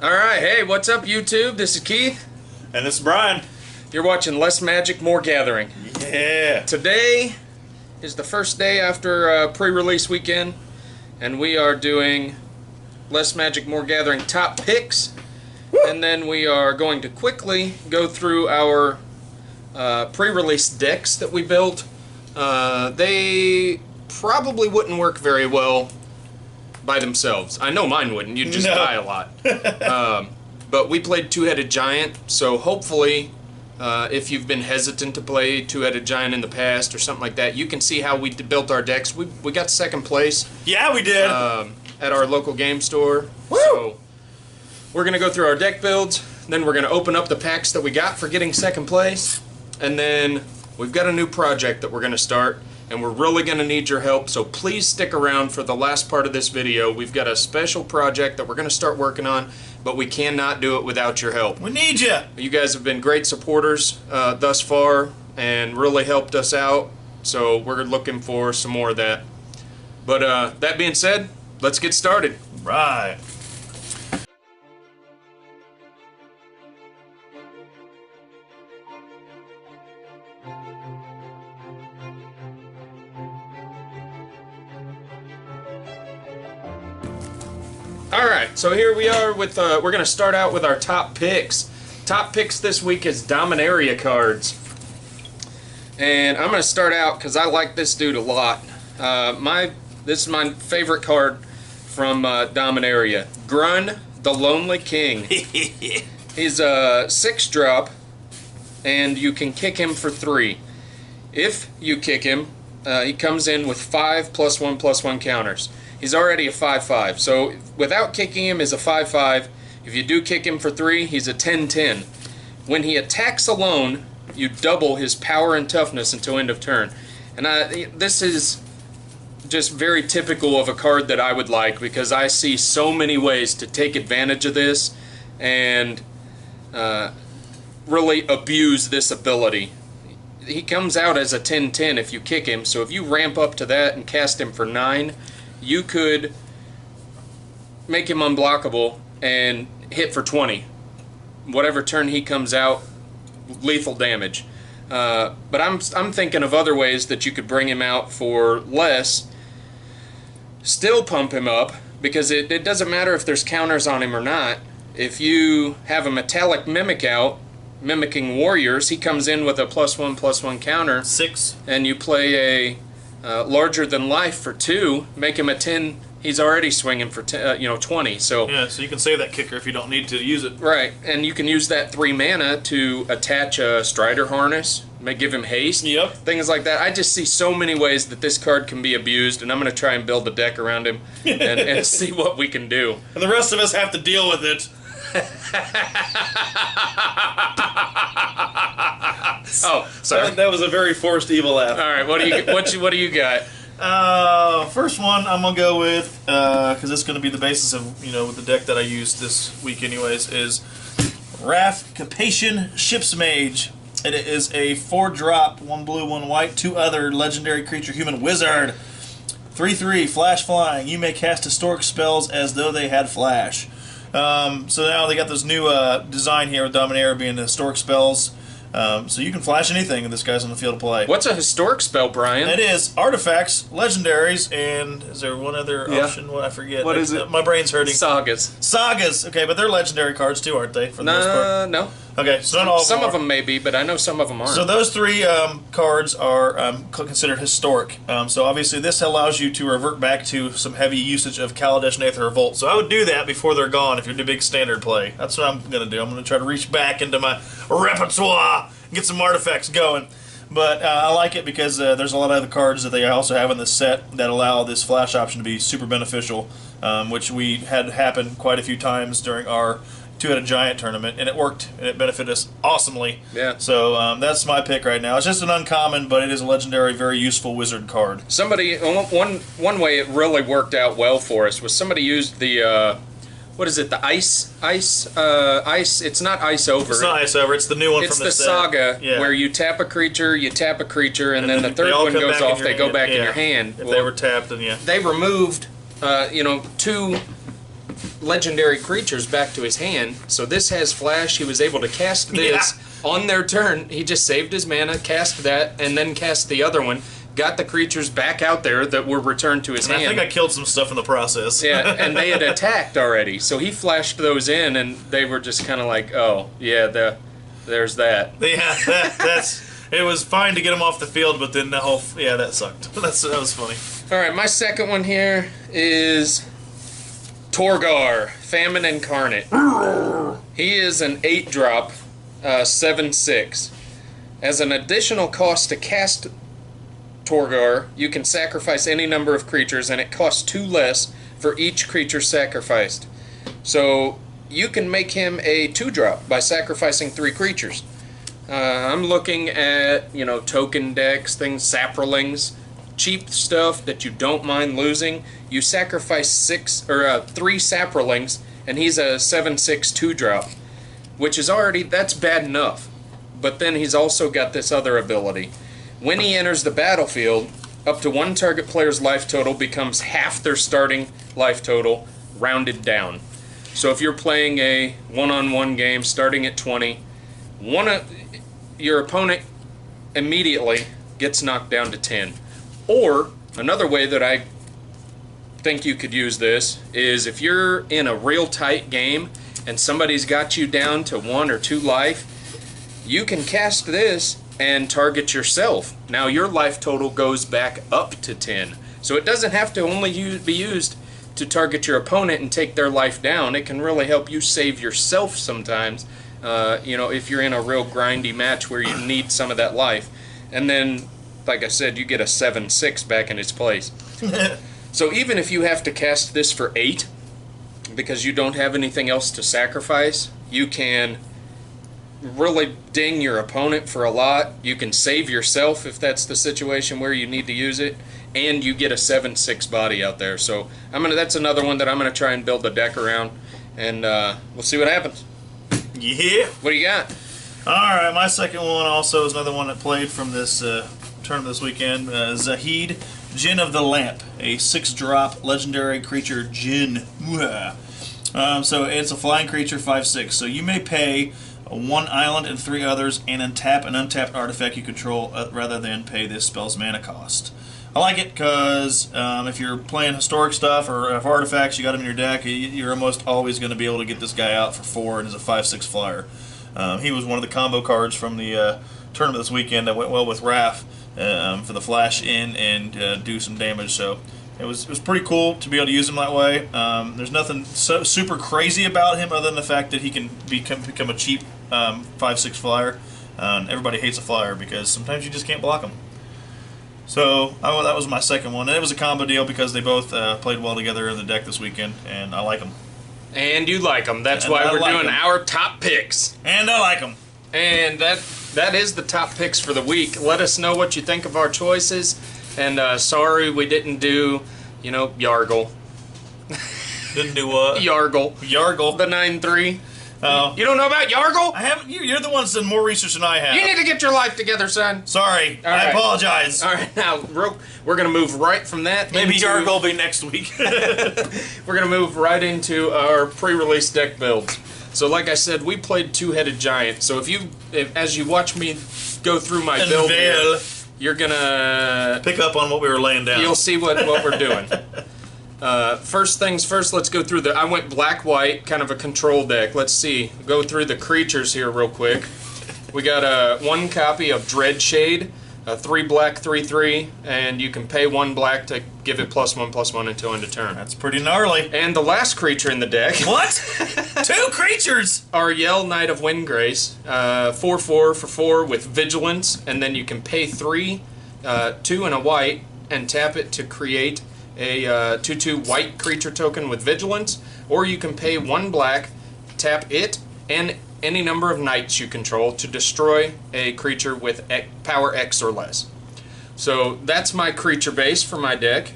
Alright, hey, what's up YouTube? This is Keith. And this is Brian. You're watching Less Magic, More Gathering. Yeah. Today is the first day after pre-release weekend, and we are doing Less Magic, More Gathering top picks. Woo! And then we are going to quickly go through our pre-release decks that we built. They probably wouldn't work very well by themselves. I know mine wouldn't. You'd just die a lot. But we played Two-Headed Giant, so hopefully if you've been hesitant to play Two-Headed Giant in the past or something like that, you can see how we built our decks. We got second place. Yeah, we did. At our local game store. Woo! So we're going to go through our deck builds, then we're going to open up the packs that we got for getting second place, and then we've got a new project that we're going to start, and we're really going to need your help, so please stick around for the last part of this video. We've got a special project that we're going to start working on, but we cannot do it without your help. We need you. You guys have been great supporters thus far and really helped us out, so we're looking for some more of that. But that being said, let's get started. Right. Alright, so here we are with, we're going to start out with our top picks. Top picks this week is Dominaria cards. And I'm going to start out because I like this dude a lot. This is my favorite card from Dominaria. Grun, the Lonely King. He's a 6-drop, and you can kick him for 3. If you kick him, he comes in with 5 +1/+1 counters. He's already a 5/5, so without kicking him is a 5/5. If you do kick him for 3, he's a 10/10. When he attacks alone, you double his power and toughness until end of turn. And this is just very typical of a card that I would like, because I see so many ways to take advantage of this and really abuse this ability. He comes out as a 10/10 if you kick him, so if you ramp up to that and cast him for 9, you could make him unblockable and hit for 20. Whatever turn he comes out, lethal damage. But I'm thinking of other ways that you could bring him out for less, still pump him up, because it doesn't matter if there's counters on him or not. If you have a metallic mimic out, mimicking warriors, he comes in with a +1/+1 counter. 6. And you play a larger than life for 2, make him a 10. He's already swinging for 20. So Yeah, so you can save that kicker if you don't need to use it. right, and you can use that 3 mana to attach a Strider Harness, may give him haste. Yep. Things like that. I just see so many ways that this card can be abused, and I'm going to try and build a deck around him and see what we can do. And the rest of us have to deal with it. Oh, sorry. That was a very forced evil laugh. All right, what do you got? First one I'm gonna go with, because it's gonna be the basis of with the deck that I used this week anyways, is Wrath Capation Ship's Mage. It is a 4-drop, 1 blue, 1 white, 2 other legendary creature human wizard. 3/3 flash flying. You may cast historic spells as though they had flash. So now they got this new design here with Dominaria being the historic spells. So you can flash anything, and this guy's on the field of play. What's a historic spell, Brian? It is artifacts, legendaries, and is there one other option? What I forget. What is it? My brain's hurting. Sagas. Sagas. Okay, but they're legendary cards too, aren't they? For the most part. No. Okay, so not all of them Some are. of them may be, but I know some of them aren't. So those 3 cards are considered historic. So obviously this allows you to revert back to some heavy usage of Kaladesh and Aether Revolt. So I would do that before they're gone if you're doing big standard play. That's what I'm going to do. I'm going to try to reach back into my repertoire and get some artifacts going. But I like it because there's a lot of other cards that they also have in this set that allow this flash option to be super beneficial, which we had happen quite a few times during our Two-Headed Giant tournament, and it worked, and it benefited us awesomely. Yeah. So that's my pick right now. It's just an uncommon, but it is a legendary, very useful wizard card. Somebody, one way it really worked out well for us was somebody used the what is it? The ice. It's not ice over. It's not ice over. It's the new one it's from the set. saga Yeah. where you tap a creature, and then the they third all one come goes back in off. your They go hand. back in Yeah. your hand. If they were tapped, then yeah. They removed, two legendary creatures back to his hand. So this has flash. He was able to cast this on their turn. He just saved his mana, cast that, and then cast the other one. Got the creatures back out there that were returned to his hand. I think I killed some stuff in the process. Yeah, and they had attacked already. So he flashed those in, and they were just kind of like, oh, yeah, there's that. Yeah, that's... It was fine to get him off the field, but then the whole... Yeah, that sucked. That was funny. All right, my second one here is Torgar, Famine Incarnate. He is an 8-drop, 7/6. As an additional cost to cast Torgar, you can sacrifice any number of creatures, and it costs 2 less for each creature sacrificed. So you can make him a 2-drop by sacrificing 3 creatures. I'm looking at, token decks, things, saprolings, cheap stuff that you don't mind losing. You sacrifice 3 saprolings, and he's a 7/6 2-drop, which is that's bad enough. But then he's also got this other ability. When he enters the battlefield, up to one target player's life total becomes half their starting life total, rounded down. So if you're playing a one-on-one game starting at 20, your opponent immediately gets knocked down to 10. Or, another way that I think you could use this is if you're in a real tight game and somebody's got you down to 1 or 2 life, you can cast this and target yourself. Now your life total goes back up to 10. So it doesn't have to only be used to target your opponent and take their life down. It can really help you save yourself sometimes, if you're in a real grindy match where you need some of that life. And then, like I said, you get a 7/6 back in its place. So even if you have to cast this for 8, because you don't have anything else to sacrifice, you can really ding your opponent for a lot. You can save yourself if that's the situation where you need to use it, and you get a 7/6 body out there. So that's another one that I'm gonna try and build the deck around, and we'll see what happens. Yeah. What do you got? All right, my second one also is another one that played from this tournament this weekend. Zahid, Djinn of the Lamp, a 6-drop legendary creature Djinn. So it's a flying creature, 5/6. So you may pay 1 island and 3 others, and untap an untapped artifact you control rather than pay this spell's mana cost. I like it because if you're playing historic stuff or if artifacts, you got them in your deck, you're almost always going to be able to get this guy out for 4 and is a 5/6 flyer. He was one of the combo cards from the tournament this weekend that went well with Raph for the flash in and do some damage. So it was pretty cool to be able to use him that way. There's nothing so super crazy about him other than the fact that he can become a cheap 5/6 flyer. Everybody hates a flyer because sometimes you just can't block them. So that was my second one, and it was a combo deal because they both played well together in the deck this weekend, and I like them. And you like them. That's why we're doing our top picks. And I like them. And that is the top picks for the week. Let us know what you think of our choices. And sorry we didn't do, Yargle. Didn't do what? Yargle. Yargle. The 9/3. Oh. You don't know about Yargle? I haven't. You're the ones that done more research than I have. You need to get your life together, son. Sorry. All I right. apologize. All right, now we're going to move right from that. Maybe Yargle will be next week. We're going to move right into our pre-release deck builds. So like I said, we played Two-Headed Giant. So as you watch me go through my build here, you're going to pick up on what we were laying down. You'll see what we're doing. First things first, let's go through I went black-white, kind of a control deck. Let's see. Go through the creatures here real quick. We got 1 copy of Dreadshade, 3 black, 3/3, and you can pay 1 black to give it +1/+1 until end of turn. That's pretty gnarly. And the last creature in the deck. What? 2 creatures! Ariel, Knight of Windgrace, 4/4 for 4 with Vigilance, and then you can pay 3, 2 and a white, and tap it to create a 2/2 white creature token with Vigilance, or you can pay 1 black, tap it, and any number of knights you control to destroy a creature with power X or less. So that's my creature base for my deck.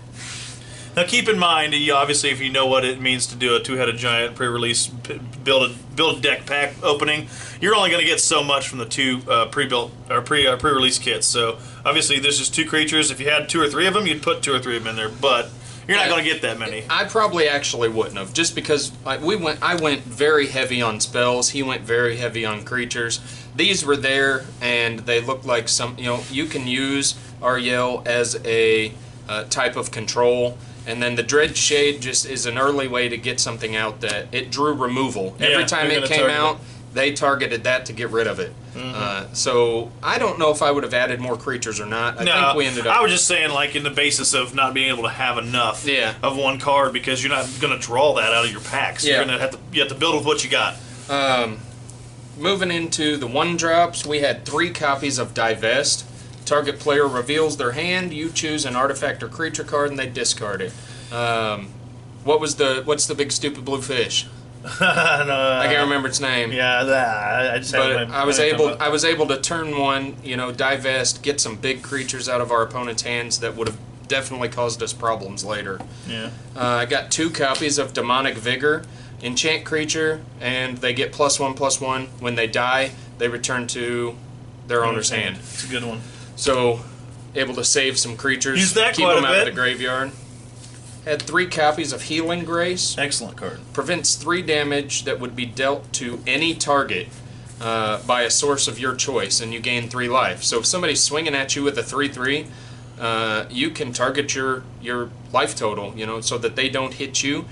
Now keep in mind, obviously, if you know what it means to do a Two-Headed Giant pre-release build a deck pack opening, you're only going to get so much from the 2 pre-built or pre-release kits. So obviously, there's just 2 creatures. If you had 2 or 3 of them, you'd put 2 or 3 of them in there. But You're not going to get that many. I probably actually wouldn't have, just because I went very heavy on spells. He went very heavy on creatures. These were there, and they looked like some. You can use Ariel as a type of control, and then the Dread Shade just is an early way to get something out that it drew removal. Every time it came out, they targeted that to get rid of it. So I don't know if I would have added more creatures or not. I think we ended up. I was just saying, like, in the basis of not being able to have enough of one card, because you're not going to draw that out of your packs. You're going to have to build with what you got. Moving into the 1-drops, we had 3 copies of Divest. Target player reveals their hand. You choose an artifact or creature card, and they discard it. What's the big stupid blue fish? I can't remember its name. Yeah, I just. But I was able to turn one, divest, get some big creatures out of our opponent's hands that would have definitely caused us problems later. Yeah. I got 2 copies of Demonic Vigor. Enchant creature, and they get +1/+1. When they die, they return to their owner's hand. It's a good one. So, able to save some creatures, Use that keep quite them a out bit. of the graveyard. Had 3 copies of Healing Grace. Excellent card. Prevents 3 damage that would be dealt to any target by a source of your choice, and you gain 3 life. So if somebody's swinging at you with a 3/3, you can target your life total, so that they don't hit you,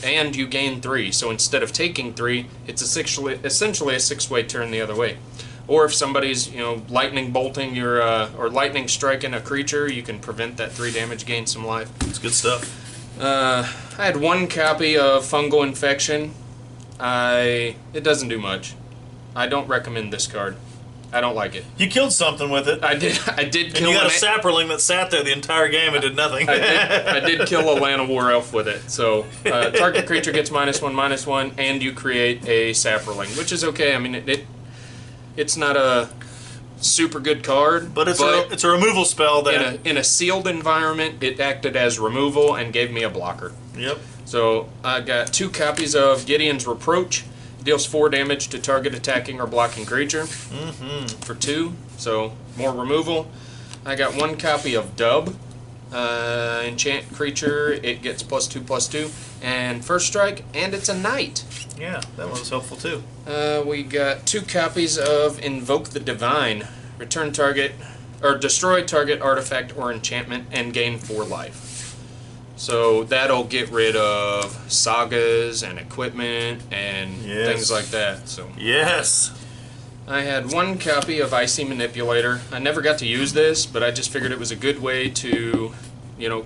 and you gain 3. So instead of taking 3, it's essentially a 6-way turn the other way. Or if somebody's lightning bolting your or lightning striking a creature, you can prevent that 3 damage, gain some life. It's good stuff. I had 1 copy of Fungal Infection. It doesn't do much. I don't recommend this card. I don't like it. You killed something with it. I did kill. And you got a sapperling that sat there the entire game and did nothing. I did kill a Lana War Elf with it. So target creature gets -1/-1, and you create a sapperling, which is okay. I mean, it's not a super good card, but it's a removal spell that in a sealed environment, it acted as removal and gave me a blocker. Yep. So I got 2 copies of Gideon's Reproach. Deals 4 damage to target attacking or blocking creature for 2, so more removal. I got 1 copy of Dub. Enchant creature, it gets +2/+2, and first strike, and it's a knight. Yeah, that one was helpful too. We got 2 copies of Invoke the Divine. Return target, or destroy target artifact or enchantment, and gain 4 life. So that'll get rid of sagas and equipment and things like that. So yes. I had 1 copy of Icy Manipulator. I never got to use this, but I just figured it was a good way to,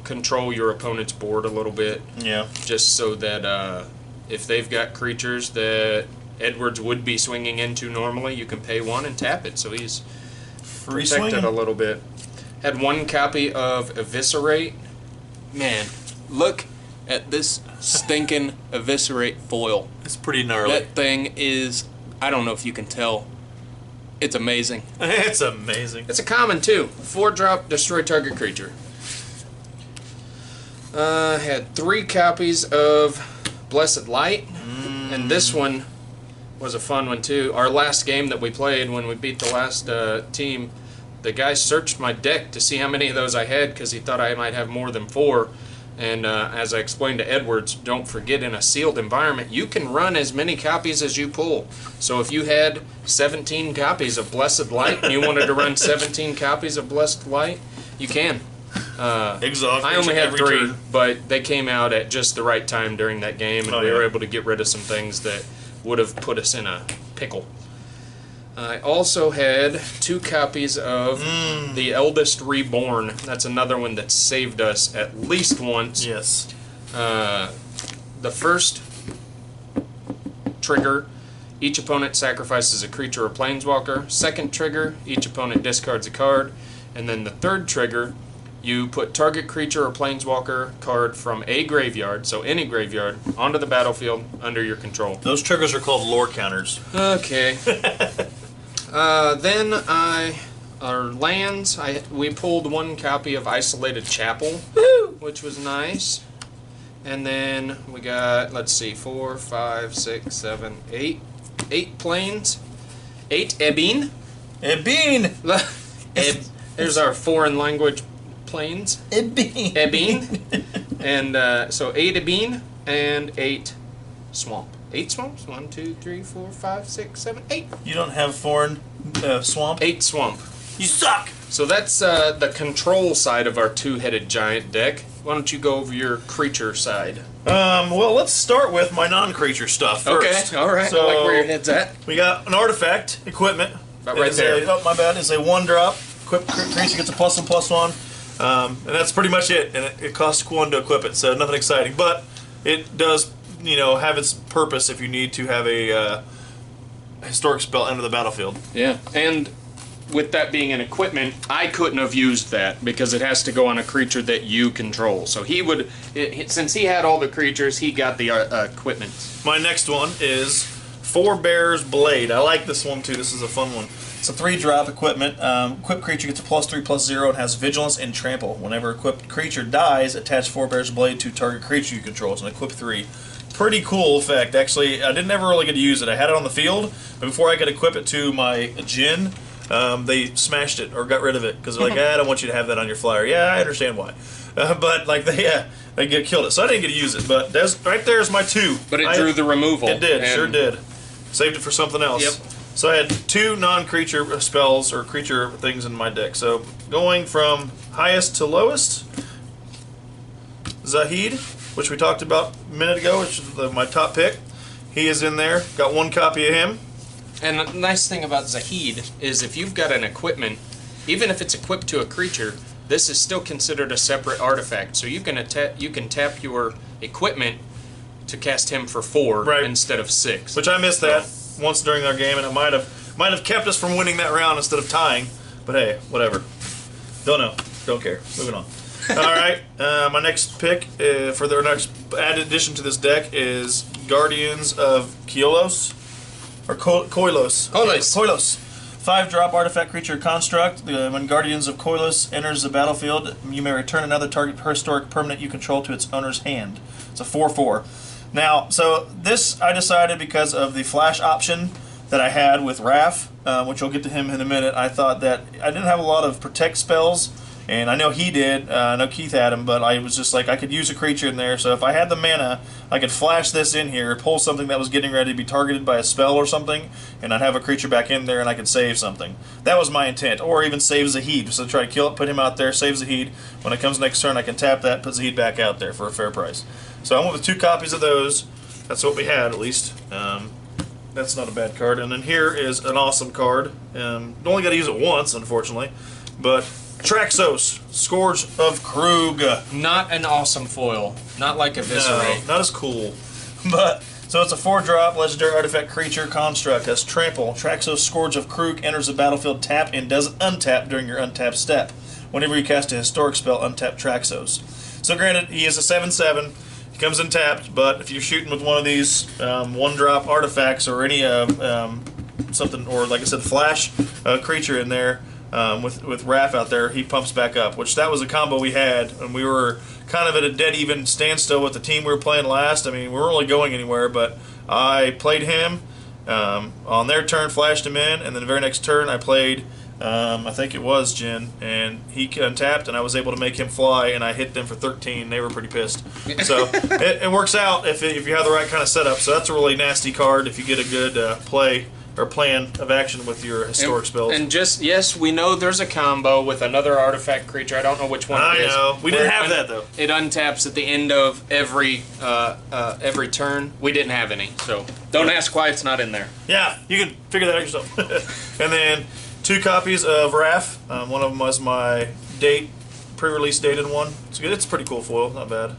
control your opponent's board a little bit. Yeah. Just so that if they've got creatures that Edwards would be swinging into normally, you can pay 1 and tap it. So he's free protected swinging a little bit. Had 1 copy of Eviscerate. Man, look at this stinking Eviscerate foil. It's pretty gnarly. That thing is, I don't know if you can tell. It's amazing. It's amazing. It's a common too. 4-drop, destroy target creature. Had 3 copies of Blessed Light, and this one was a fun one too. Our last game that we played, when we beat the last team, the guy searched my deck to see how many of those I had because he thought I might have more than 4. And as I explained to Edwards, don't forget, in a sealed environment, you can run as many copies as you pull. So if you had 17 copies of Blessed Light and you wanted to run 17 copies of Blessed Light, you can. Exhaust. I only had 3, but they came out at just the right time during that game, and we were able to get rid of some things that would have put us in a pickle. I also had 2 copies of The Eldest Reborn. That's another one that saved us at least once. Yes. The first trigger, each opponent sacrifices a creature or planeswalker. Second trigger, each opponent discards a card. And then the third trigger, you put target creature or planeswalker card from a graveyard, so any graveyard, onto the battlefield under your control. Those triggers are called lore counters. Okay. Then our lands, we pulled 1 copy of Isolated Chapel, which was nice. And then we got, let's see, 4, 5, 6, 7, 8 planes. 8 Ebene. Ebene! There's our foreign language planes. Ebene. Ebene. And so 8 of bean and 8 swamp. 8 swamps? 1, 2, 3, 4, 5, 6, 7, 8. You don't have foreign swamp? 8 swamp. You suck! So that's the control side of our two-headed giant deck. Why don't you go over your creature side? Well, let's start with my non-creature stuff first. Okay, alright. So, I like where your head's at. We got an artifact, equipment. About right there. Oh, my bad. It's a 1-drop. Equip creature gets a +1/+1. And that's pretty much it. And it costs 1 to equip it, so nothing exciting. But it does, you know, have its purpose if you need to have a historic spell enter the battlefield. Yeah, and with that being an equipment, I couldn't have used that because it has to go on a creature that you control. So he would, since he had all the creatures, he got the equipment. My next one is Forebear's Blade. I like this one too. This is a fun one. It's a 3-drop equipment. Equipped creature gets a +3/+0 and has Vigilance and Trample. Whenever equipped creature dies, attach Forebear's Blade to target creature you control. It's an equip 3. Pretty cool effect. Actually, I didn't ever really get to use it. I had it on the field, but before I could equip it to my Djinn, they smashed it or got rid of it because they're like, I don't want you to have that on your flyer. Yeah, I understand why. But like they get killed it, so I didn't get to use it. But right there's my 2. But it drew the removal. It did, sure did. Saved it for something else. Yep. So I had 2 non-creature spells or creature things in my deck. So going from highest to lowest, Zahid, which we talked about a minute ago, which is my top pick. He is in there. Got 1 copy of him. And the nice thing about Zahid is if you've got an equipment, even if it's equipped to a creature, this is still considered a separate artifact. So you can tap your equipment to cast him for 4 instead of 6. Which I missed that once during our game, and it might have kept us from winning that round instead of tying. But hey, whatever. Don't know. Don't care. Moving on. All right. My next pick for the next added addition to this deck is Guardians of Koilos. Or Koilos. Koilos. 5-drop artifact creature construct. When Guardians of Koilos enters the battlefield, you may return another target historic permanent you control to its owner's hand. It's a 4/4. Now, so this I decided because of the flash option that I had with Raph, which we'll get to him in a minute. I thought that I didn't have a lot of protect spells, and I know he did. I know Keith had him, but I was just like, I could use a creature in there, so if I had the mana, I could flash this in here, pull something that was getting ready to be targeted by a spell or something, and I'd have a creature back in there and I could save something. That was my intent. Or even save Zahid. So try to kill it, put him out there, save Zahid. When it comes next turn, I can tap that, put Zahid back out there for a fair price. So I went with 2 copies of those. That's what we had, at least. That's not a bad card. And then here is an awesome card. Only got to use it once, unfortunately. But Traxos, Scourge of Krug. Not an awesome foil. Not like Eviscerate. No, not as cool. But so it's a 4-drop legendary artifact creature construct. Has Trample. Traxos, Scourge of Krug enters the battlefield tapped and doesn't untap during your untap step. Whenever you cast a historic spell, untap Traxos. So granted, he is a 7/7. He comes in tapped, but if you're shooting with one of these 1-drop artifacts or any something, or like I said, flash creature in there with Raph out there, he pumps back up. Which that was a combo we had, and we were kind of at a dead even standstill with the team we were playing last. I mean, we weren't really going anywhere, but I played him on their turn, flashed him in, and then the very next turn I played. I think it was Djinn, and he untapped, and I was able to make him fly, and I hit them for 13. They were pretty pissed. So it works out if you have the right kind of setup. So that's a really nasty card if you get a good play or plan of action with your historic spells. And just, yes, we know there's a combo with another artifact creature. I don't know which one it is. I know. We didn't have that, though. It untaps at the end of every turn. We didn't have any, so don't ask why it's not in there. Yeah, you can figure that out yourself. And then 2 copies of Raph. One of them was my pre-release dated one. It's good. It's a pretty cool foil. Not bad.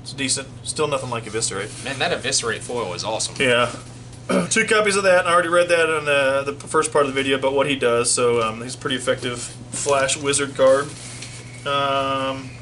It's decent. Still nothing like Eviscerate. Man, that Eviscerate foil is awesome. Yeah. 2 copies of that, and I already read that in the first part of the video about what he does, so he's a pretty effective flash wizard card.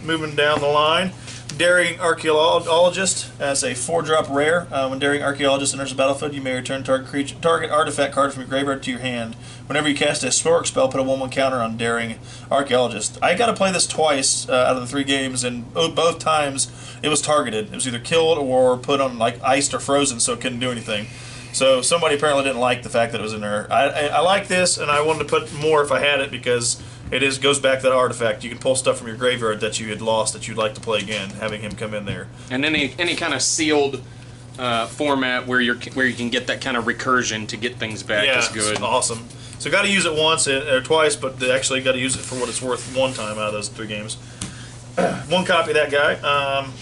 Moving down the line, Daring Archaeologist as a 4-drop rare. When Daring Archaeologist enters the battlefield, you may return target artifact card from your graveyard to your hand. Whenever you cast a historic spell, put a 1/1 counter on Daring Archaeologist. I got to play this twice out of the 3 games, and both times it was targeted. It was either killed or put on like iced or frozen, so it couldn't do anything. So somebody apparently didn't like the fact that it was in there. I like this, and I wanted to put more if I had it because goes back to that artifact. You can pull stuff from your graveyard that you had lost that you'd like to play again, having him come in there. And any kind of sealed format where you can get that kind of recursion to get things back is good. It's awesome. So got to use it once or twice, but they actually got to use it for what it's worth one time out of those 3 games. One copy of that guy.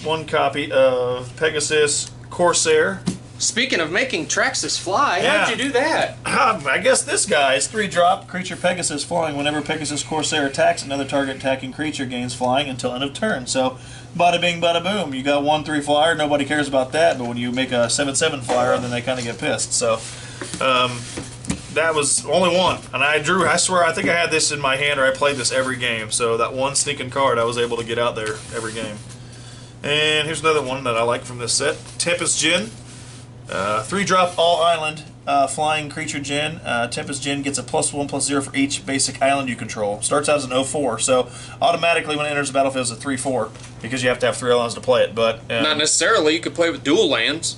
One copy of Pegasus Corsair. Speaking of making Traxxas fly, how'd you do that? I guess this guy is 3-drop creature Pegasus flying. Whenever Pegasus Corsair attacks, another target attacking creature gains flying until end of turn. So, bada bing, bada boom. You got 1/3 flyer. Nobody cares about that. But when you make a 7/7 flyer, then they kind of get pissed. So, that was only one. And I swear, I think I had this in my hand, or I played this every game. So that one sneaking card, I was able to get out there every game. And here's another one that I like from this set: Tempest Djinn. 3-drop all island flying creature Djinn. Tempest Djinn gets a +1/+0 for each basic island you control. Starts out as an 0/4, so automatically when it enters the battlefield it's a 3/4 because you have to have 3 islands to play it. But not necessarily. You could play with dual lands.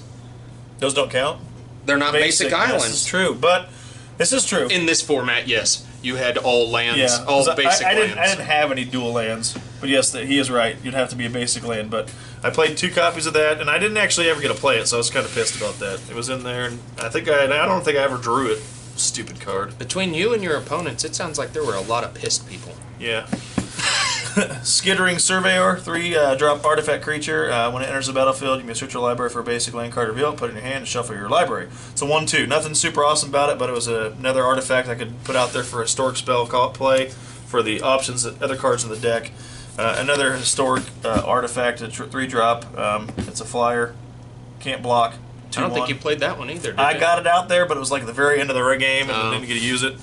Those don't count. They're not basic islands. This is true, but this is true. In this format, yes, you had all lands, Yeah, all basic lands. I didn't have any dual lands, but yes, he is right. You'd have to be a basic land, but I played 2 copies of that, and I didn't actually ever get to play it, so I was kind of pissed about that. It was in there, and I don't think I ever drew it. Stupid card. Between you and your opponents, it sounds like there were a lot of pissed people. Yeah. Skittering Surveyor, 3-drop artifact creature. When it enters the battlefield, you may search your library for a basic land card reveal, put it in your hand, and shuffle your library. It's a 1/2. Nothing super awesome about it, but it was another artifact I could put out there for a historic spell play for the options, other cards in the deck. Another historic artifact, a 3-drop. It's a flyer. Can't block. 2/1. I don't think you played that one either, did I you? got it out there, but it was like at the very end of the game, and I didn't get to use it.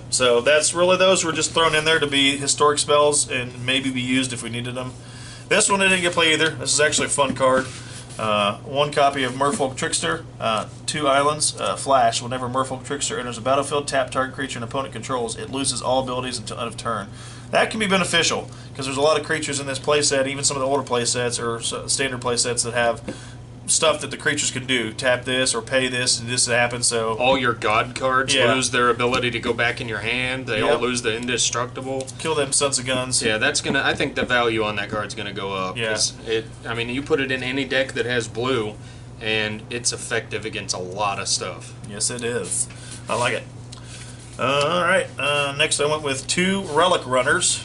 So that's really, those were just thrown in there to be historic spells and maybe be used if we needed them. This one I didn't get to play either. This is actually a fun card. 1 copy of Merfolk Trickster, 2 islands, flash. Whenever Merfolk Trickster enters a battlefield, tap target creature an opponent controls. It loses all abilities until end of turn. That can be beneficial because there's a lot of creatures in this playset, even some of the older playsets or standard playsets that have stuff that the creatures can do. Tap this or pay this and this happens. So all your god cards lose their ability to go back in your hand. They all lose the indestructible. Kill them sons of guns. Yeah, that's gonna. I think the value on that card's gonna go up. Yeah. I mean, you put it in any deck that has blue, and it's effective against a lot of stuff. Yes, it is. I like it. All right. Next, I went with 2 Relic Runners.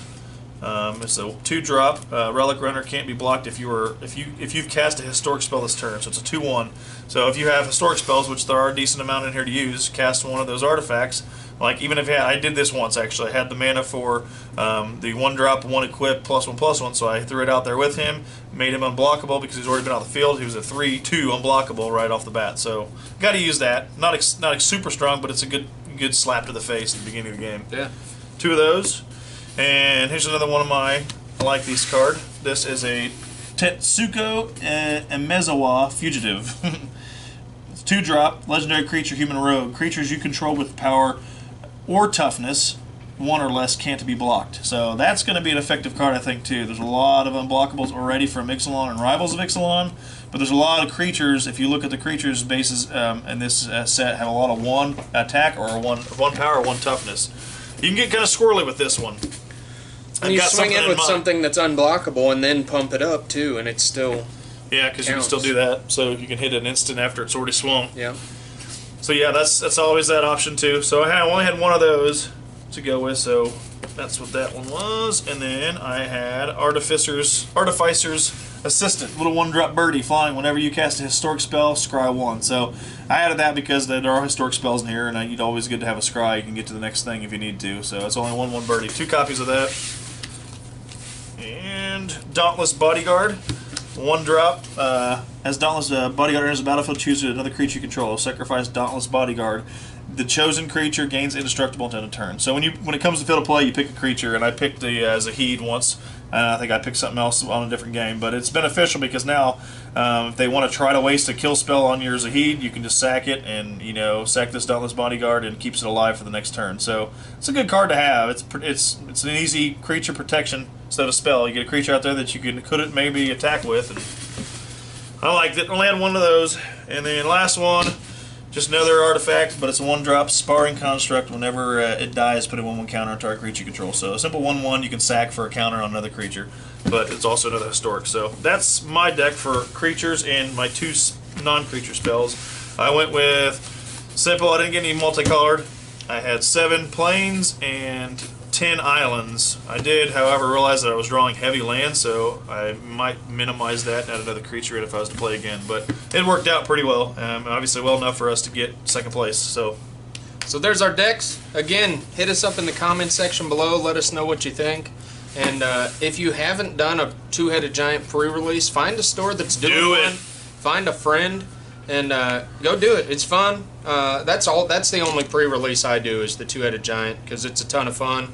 It's a 2-drop. Relic Runner can't be blocked if you've cast a historic spell this turn. So it's a 2/1. So if you have historic spells, which there are a decent amount in here to use, cast one of those artifacts. Like even if I did this once actually. I had the mana for the 1-drop, 1 equip, +1/+1. So I threw it out there with him, made him unblockable because he's already been out of the field. He was a 3/2 unblockable right off the bat. So got to use that. Not super strong, but it's a good slap to the face at the beginning of the game. Yeah. 2 of those. And here's another one of my, I like this card. This is a Tetsuko Emezawa Fugitive. It's 2-drop, legendary creature, human rogue. Creatures you control with power or toughness, 1 or less, can't be blocked. So that's going to be an effective card, I think, too. There's a lot of unblockables already from Ixalan and Rivals of Ixalan, but there's a lot of creatures. If you look at the creatures' bases in this set, have a lot of 1 attack or 1 power, 1 toughness. You can get kind of squirrely with this one. And you swing in with something that's unblockable and then pump it up too, and it's still because you can still do that. So you can hit an instant after it's already swung. Yeah. So yeah, that's always that option too. So I only had 1 of those to go with. So that's what that one was. And then I had Artificer's Assistant, little 1-drop birdie flying. Whenever you cast a historic spell, scry 1. So I added that because there are historic spells in here, and you'd always good to have a scry. You can get to the next thing if you need to. So it's only 1/1 birdie. 2 copies of that. And Dauntless Bodyguard, 1-drop. As Dauntless Bodyguard enters the battlefield, choose another creature you control. Sacrifice Dauntless Bodyguard. The chosen creature gains indestructible until end of turn. So when it comes to field of play, you pick a creature, and I picked the Zahid once. I think I picked something else on a different game, but it's beneficial because now if they want to try to waste a kill spell on your Zahid, you can just sack it and sack this Dauntless Bodyguard and keeps it alive for the next turn. So it's a good card to have. It's an easy creature protection instead of a spell. You get a creature out there that you could maybe attack with, and I liked it. Only had 1 of those, and then last one. Just another artifact, but it's a 1-drop sparring construct. Whenever it dies, put a 1/1 counter on target creature you control. So a simple 1/1 you can sack for a counter on another creature, but it's also another historic. So that's my deck for creatures and my 2 non-creature spells. I went with simple. I didn't get any multicolored. I had 7 plains and 10 islands. I did, however, realize that I was drawing heavy land, so I might minimize that and add another creature in if I was to play again. But it worked out pretty well, obviously well enough for us to get second place. So there's our decks. Again, hit us up in the comment section below. Let us know what you think. And if you haven't done a 2-headed giant pre-release, find a store that's doing one. Find a friend and go do it. It's fun. That's the only pre-release I do is the 2-headed giant because it's a ton of fun.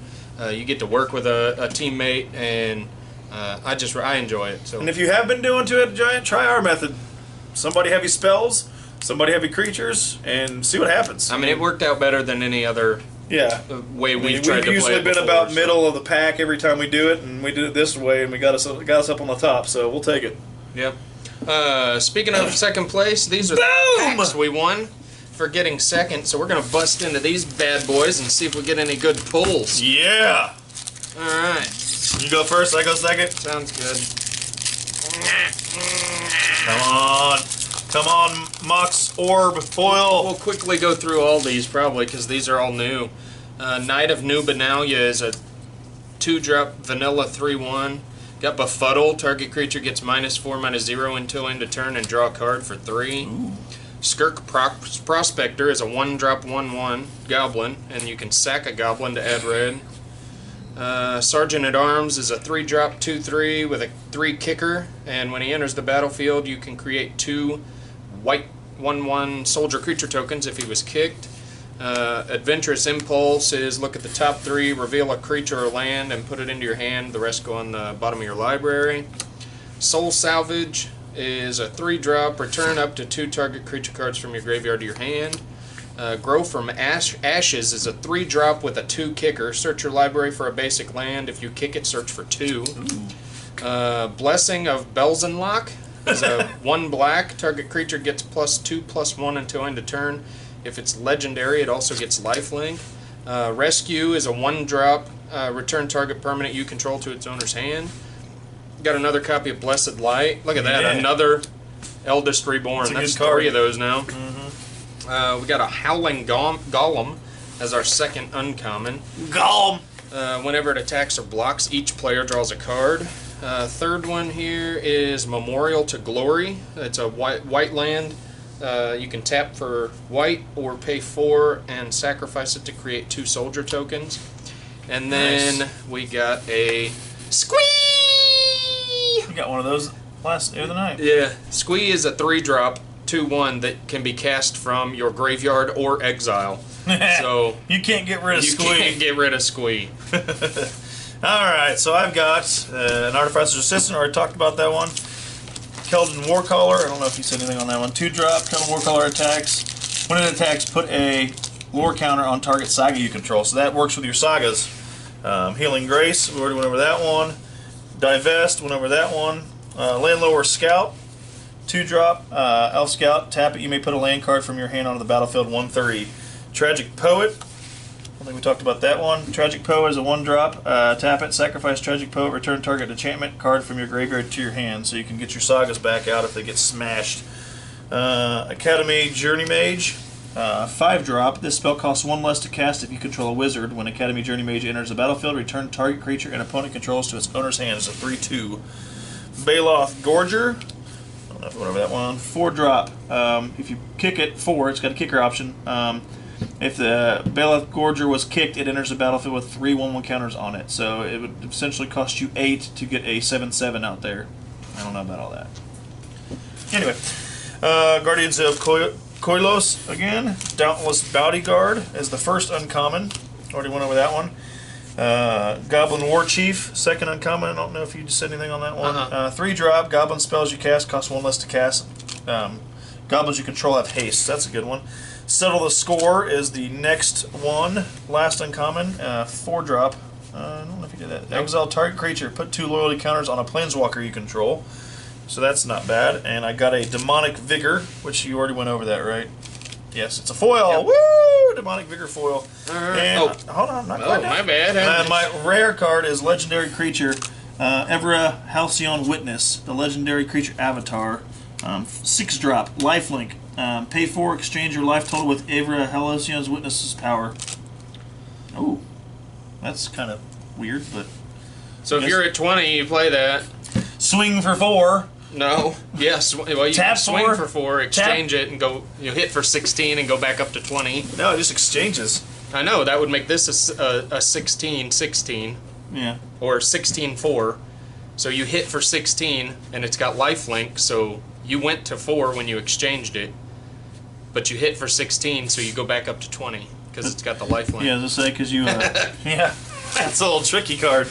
You get to work with a teammate, and I enjoy it. So. And if you have been doing 2-headed giant, try our method. Somebody heavy spells, somebody heavy creatures, and see what happens. I mean, it worked out better than any other way we've tried to play it usually been before, about middle of the pack every time we do it, and we did it this way, and we got us up on the top, so we'll take it. Yep. Speaking of second place, these are the packs we won for getting second, so we're going to bust into these bad boys and see if we get any good pulls. Yeah! Alright. You go first, I go second? Sounds good. Come on. Come on, Mox, Orb, Foil. We'll quickly go through all these probably because these are all new. Knight of New Benalia is a 2-drop vanilla 3/1. Got Befuddle. Target creature gets -4/-0 until end of turn and draw a card for 3. Ooh. Skirk Prospector is a 1-drop 1/1 goblin, and you can sack a goblin to add red. Sergeant at Arms is a 3-drop 2/3 with a 3 kicker, and when he enters the battlefield, you can create 2 white 1/1 soldier creature tokens if he was kicked. Adventurous Impulse is look at the top 3, reveal a creature or land, and put it into your hand. The rest go on the bottom of your library. Soul Salvage is a 3-drop. Return up to 2 target creature cards from your graveyard to your hand. Grow from Ashes is a 3-drop with a 2 kicker. Search your library for a basic land. If you kick it, search for 2. Blessing of Belzenlock is a 1 black. Target creature gets +2/+1 until end of turn. If it's legendary, it also gets lifelink. Rescue is a 1-drop. Return target permanent you control to its owner's hand. Got another copy of Blessed Light. Look at that, another Eldest Reborn. That's 3 of those now. We got a Howling Golem as our second uncommon. Golem! Whenever it attacks or blocks, each player draws a card. Third one here is Memorial to Glory. It's a white land. You can tap for white or pay 4 and sacrifice it to create 2 soldier tokens. And then we got a Squee! You got one of those the other night. Yeah. Squee is a 3-drop 2/1 that can be cast from your graveyard or exile. So you can't get rid of Squee. You can't get rid of Squee. Alright, so I've got an Artificer's Assistant. I already talked about that one. Keldon Warcaller. I don't know if you said anything on that one. 2-drop. Keldon Warcaller attacks. When it attacks, put a lore counter on target saga you control. So that works with your sagas. Healing Grace. We already went over that one. Divest. Went over that one. Landlower Scout. 2-drop. Elf Scout. Tap it. You may put a land card from your hand onto the battlefield. 1/3. Tragic Poet. I think we talked about that one. Tragic Poet is a 1-drop. Tap it, sacrifice Tragic Poet, return target enchantment card from your graveyard to your hand, so you can get your sagas back out if they get smashed. Academy Journey Mage, 5-drop. This spell costs 1 less to cast if you control a wizard. When Academy Journey Mage enters the battlefield, return target creature and opponent controls to its owner's hand. It's a 3/2. Baloth Gorger. I don't know if I went over that one. 4-drop. If you kick it, 4. It's got a kicker option. If the Baloth Gorger was kicked, it enters the battlefield with 3 1/1 counters on it. So it would essentially cost you 8 to get a 7/7 out there. I don't know about all that. Anyway, Guardians of Koilos again. Dauntless Bodyguard is the first uncommon. Already went over that one. Goblin War Chief, second uncommon. I don't know if you said anything on that one. 3-drop. Goblin spells you cast cost 1 less to cast. Goblins you control have haste. That's a good one. Settle the Score is the next one. Last uncommon. 4-drop. I don't know if you did that. Exile target creature. Put 2 loyalty counters on a planeswalker you control. So that's not bad. And I got a Demonic Vigor, which you already went over that, right? Yes, it's a foil. Yep. Woo! Demonic Vigor foil. Alright. And, Oh. hold on, not Oh, quite my done. bad. And my rare card is Legendary Creature, Evra Halcyon Witness, the Legendary Creature Avatar. 6-drop, lifelink. Pay 4, exchange your life total with Evra Halcyon's Witness's power. Oh, that's kind of weird, but... So if you're at 20, you play that. Swing for 4. No. Yes. Well, you Tap can swing 4, for 4, exchange it, and go. You hit for 16 and go back up to 20. No, it just exchanges. I know that would make this a 16-16. Yeah. Or 16-4. So you hit for 16, and it's got lifelink. So you went to 4 when you exchanged it, but you hit for 16, so you go back up to 20 because it's got the lifelink. Yeah, as I say, because you. Yeah, that's a little tricky card.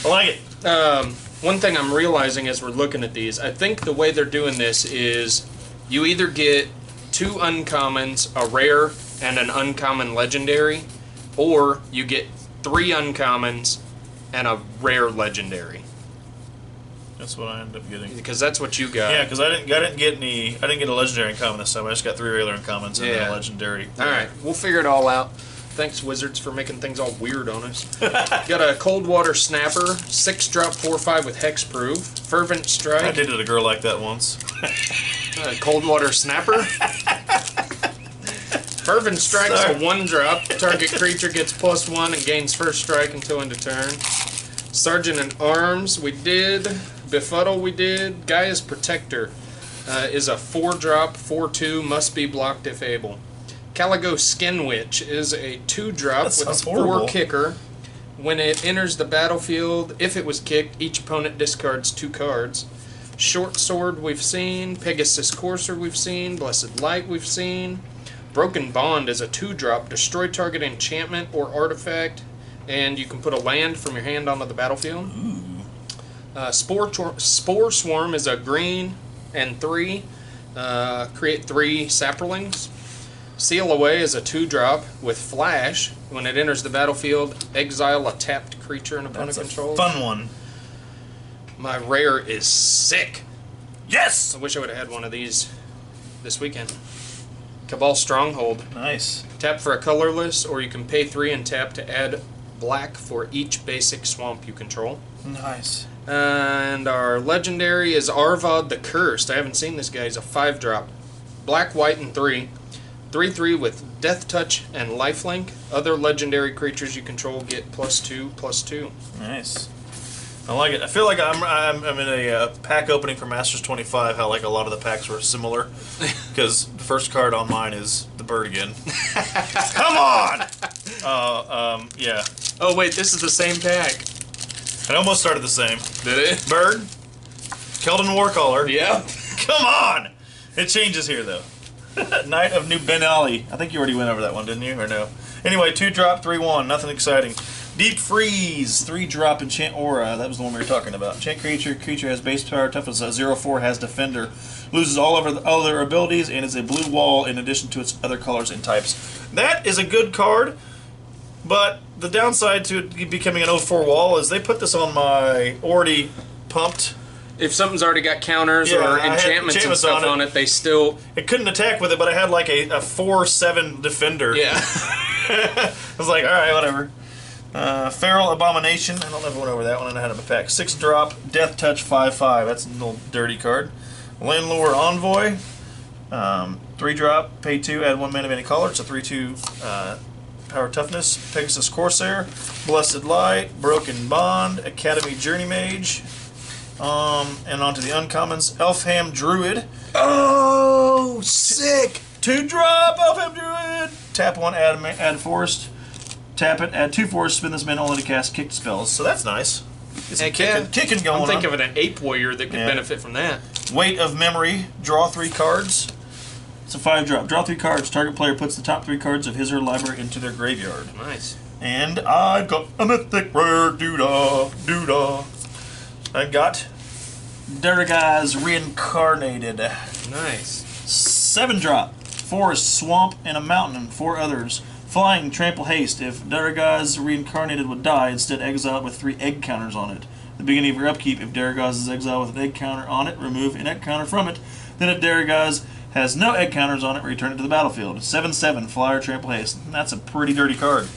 I like it. One thing I'm realizing as we're looking at these, I think the way they're doing this is you either get 2 uncommons, a rare, and an uncommon legendary, or you get 3 uncommons and a rare legendary. That's what I ended up getting. Because that's what you got. Yeah, because I didn't get a legendary uncommon this time. I just got 3 regular uncommons and then a legendary. All right, we'll figure it all out. Thanks, Wizards, for making things all weird on us. Got a Cold Water Snapper, 6-drop 4/5 with Hexproof. Fervent Strike. I did it to a girl like that once. Cold Water Snapper. Fervent Strike's a 1-drop. Target creature gets +1 and gains first strike until end of turn. Sergeant in Arms, we did. Befuddle, we did. Gaia's Protector is a 4-drop, 4/2, must be blocked if able. Caligo Skin Witch is a 2-drop with a 4 kicker. When it enters the battlefield, if it was kicked, each opponent discards 2 cards. Short Sword we've seen. Pegasus Courser we've seen. Blessed Light we've seen. Broken Bond is a 2-drop. Destroy target enchantment or artifact, and you can put a land from your hand onto the battlefield. Spore Swarm is a green and 3. Create 3 Saprolings. Seal Away is a 2-drop with Flash. When it enters the battlefield, exile a tapped creature and opponent control. Fun one. My rare is sick. Yes! I wish I would have had one of these this weekend. Cabal Stronghold. Nice. Tap for a colorless, or you can pay 3 and tap to add black for each basic swamp you control. Nice. And our legendary is Arvad the Cursed. I haven't seen this guy. He's a 5-drop. Black, white, and 3. 3/3 with Death Touch and Lifelink. Other legendary creatures you control get +2/+2. Nice. I like it. I feel like I'm in a pack opening for Masters 25. How like a lot of the packs were similar, because the first card on mine is the bird again. Come on. Yeah. Oh wait, this is the same pack. It almost started the same. Did it? Bird. Keldon Warcaller. Yeah. Come on. It changes here though. Knight of New Benali. I think you already went over that one, didn't you? Or no? Anyway, 2-drop, 3/1. Nothing exciting. Deep Freeze. 3-drop Enchant Aura. That was the one we were talking about. Enchant creature. Creature has base power. Toughness 0/4. Has Defender. Loses all other abilities and is a blue wall in addition to its other colors and types. That is a good card, but the downside to it becoming an 0/4 wall is they put this on my already pumped. If something's already got counters or enchantments and stuff on it, they still... It couldn't attack with it, but I had like a 4/7 defender. Yeah. I was like, alright, whatever. Feral Abomination. I don't know if I went over that one, and I had it in a pack. 6-drop, Death Touch 5/5. That's a little dirty card. Landlore Envoy. 3-drop, pay 2, add 1 mana of any color. It's a 3/2 power toughness. Pegasus Corsair. Blessed Light. Broken Bond. Academy Journey Mage. And on to the uncommons. Elfham Druid. Oh, sick! 2-drop Elfham Druid. Tap 1, add forest. Tap it, add 2 forest. Spin this mana only to cast kicked spells. So that's nice. Heck yeah. Kicking going on. I'm thinking of an Ape Warrior that could benefit from that. Weight of Memory. Draw 3 cards. It's a 5-drop. Draw 3 cards. Target player puts the top 3 cards of his or her library into their graveyard. Nice. And I got a mythic rare doodah. I got Duragaz Reincarnated. Nice. 7-drop. Forest, Swamp, and a Mountain, and 4 others. Flying, Trample, Haste. If Duragaz Reincarnated would die, instead exile it with 3 egg counters on it. At the beginning of your upkeep, if Duragaz is exiled with an egg counter on it, remove an egg counter from it. Then if Duragaz Has no egg counters on it. Return it to the battlefield. 7/7 flyer trample haste. That's a pretty dirty card.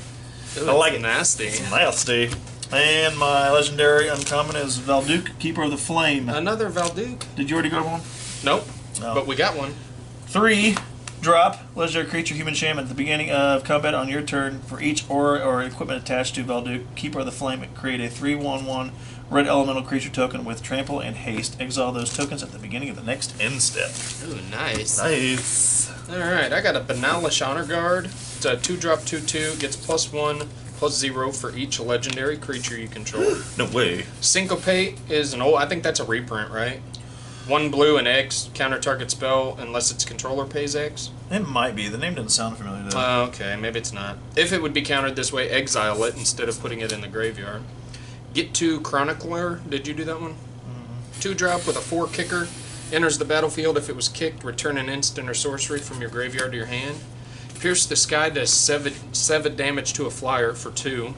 Ooh, I like it. Nasty. It's nasty. And my legendary uncommon is Valduke, Keeper of the Flame. Another Valduke. Did you already go one? Nope. No. But we got one. 3 drop legendary creature human shaman at the beginning of combat on your turn. For each aura or equipment attached to Valduke, Keeper of the Flame, create a 3/1/1 red elemental creature token with trample and haste. Exile those tokens at the beginning of the next end step. Ooh, nice. Nice. Alright, I got a Banalish Honor Guard. It's a 2-drop 2/2. Gets +1/+0 for each legendary creature you control. No way. Syncopate is an old... I think that's a reprint, right? 1 blue and X, counter target spell unless its controller pays X. It might be. The name doesn't sound familiar though. Okay, maybe it's not. If it would be countered this way, exile it instead of putting it in the graveyard. Get 2 Chronicler. Did you do that one? 2-drop with a 4 kicker. Enters the battlefield. If it was kicked, return an instant or sorcery from your graveyard to your hand. Pierce the Sky does 7 damage to a flyer for 2.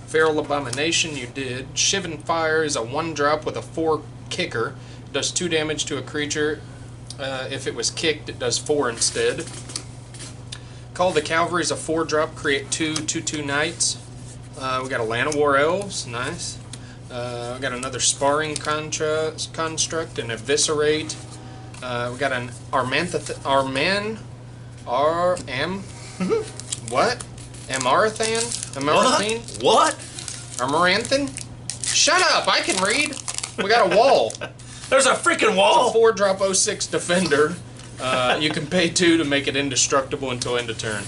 Feral Abomination, you did. Shivan Fire is a 1-drop with a 4 kicker. Does 2 damage to a creature. If it was kicked, it does 4 instead. Call the Cavalry is a 4-drop. Create 2 2/2 knights. We got a Land of War Elves. Nice. We got another Sparring Construct and Eviscerate. We got an what? Amaranthine? What? Amaranthin? Shut up! I can read! We got a wall. There's a freaking wall! It's a 4-drop 06 Defender. You can pay 2 to make it indestructible until end of turn.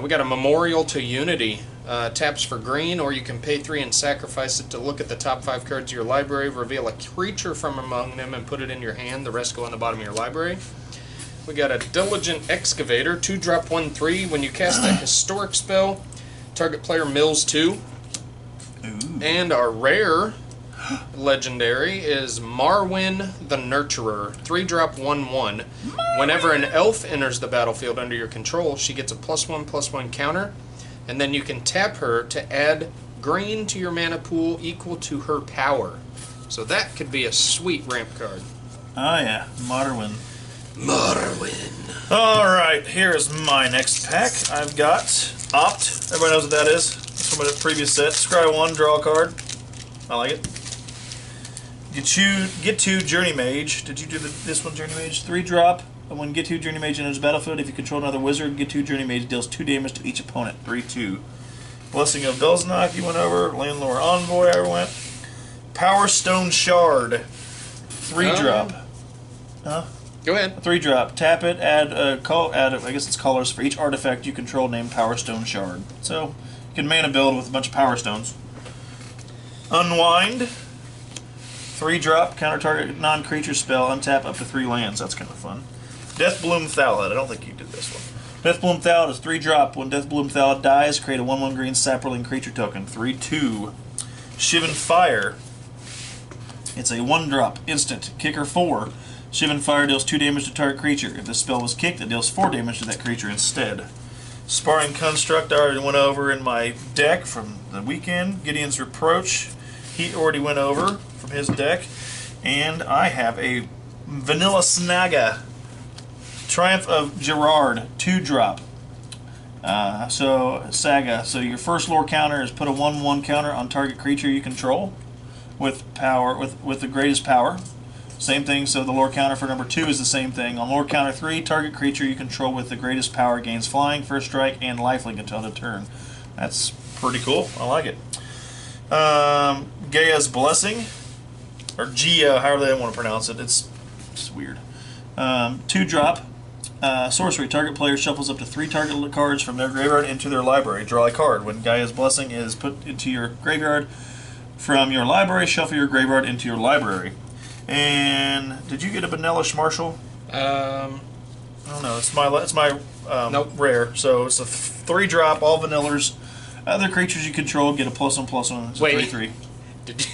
We got a Memorial to Unity. Taps for green, or you can pay 3 and sacrifice it to look at the top 5 cards of your library, reveal a creature from among them, and put it in your hand. The rest go on the bottom of your library. We got a Diligent Excavator, 2-drop 1/3. When you cast a historic spell, target player mills 2. Ooh. And our rare legendary is Marwyn the Nurturer, 3-drop 1/1. Whenever an elf enters the battlefield under your control, she gets a +1/+1 counter, and then you can tap her to add green to your mana pool equal to her power. So that could be a sweet ramp card. Oh yeah, Marwyn. Marwyn. Alright, here's my next pack. I've got Opt. Everybody knows what that is. It's from a previous set. Scry 1, draw a card. I like it. Get 2 Journey Mage. Did you do this one, Journey Mage? 3-drop. And when get 2 Journey Mage enters the battlefield, if you control another wizard, get 2 Journey Mage deals 2 damage to each opponent. 3/2. Blessing of Velznok, you went over. Landlord Envoy, I went. Power Stone Shard. 3-drop. Huh? Go ahead. 3-drop. Tap it. Add I guess it's colors for each artifact you control named Power Stone Shard. So you can mana build with a bunch of Power Stones. Unwind. 3-drop. Counter target non-creature spell. Untap up to 3 lands. That's kind of fun. Deathbloom Thallid. I don't think you did this one. Deathbloom Thallid is 3-drop. When Deathbloom Thallid dies, create a 1/1 green sapperling creature token. 3/2. Shivan Fire. It's a 1-drop instant. Kicker 4. Shivan Fire deals 2 damage to target creature. If the spell was kicked, it deals 4 damage to that creature instead. Sparring Construct I already went over in my deck from the weekend. Gideon's Reproach, he already went over from his deck. And I have a Vanilla Snaga. Triumph of Gerard, 2-drop. Saga. So your first lore counter is put a 1/1 counter on target creature you control with power with the greatest power. Same thing, so the lore counter for number 2 is the same thing. On lore counter 3, target creature you control with the greatest power gains flying, first strike, and lifelink until the turn. That's pretty cool. I like it. Gaia's Blessing, or Gia, however they want to pronounce it. It's weird. 2-drop. Sorcery. Target player shuffles up to 3 target cards from their graveyard into their library. Draw a card. When Gaia's Blessing is put into your graveyard from your library, shuffle your graveyard into your library. And did you get a Benelish Marshal? I don't know. It's my nope. Rare. So it's a 3-drop, all vanillars. Other creatures you control get a +1/+1. It's a 3/3. Did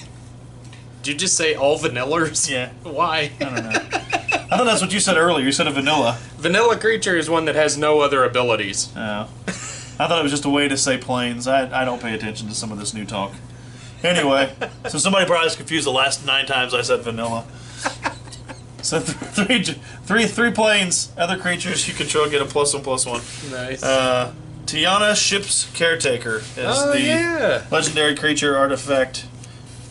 you just say all vanillars? Yeah. Why? I don't know. I thought that's what you said earlier. You said a vanilla. Vanilla creature is one that has no other abilities. Oh. I thought it was just a way to say planes. I don't pay attention to some of this new talk. Anyway, so somebody probably was confused the last 9 times I said vanilla. So three planes. Other creatures you control get a +1/+1. Nice. Tiana, Ship's Caretaker, is the legendary creature artifact.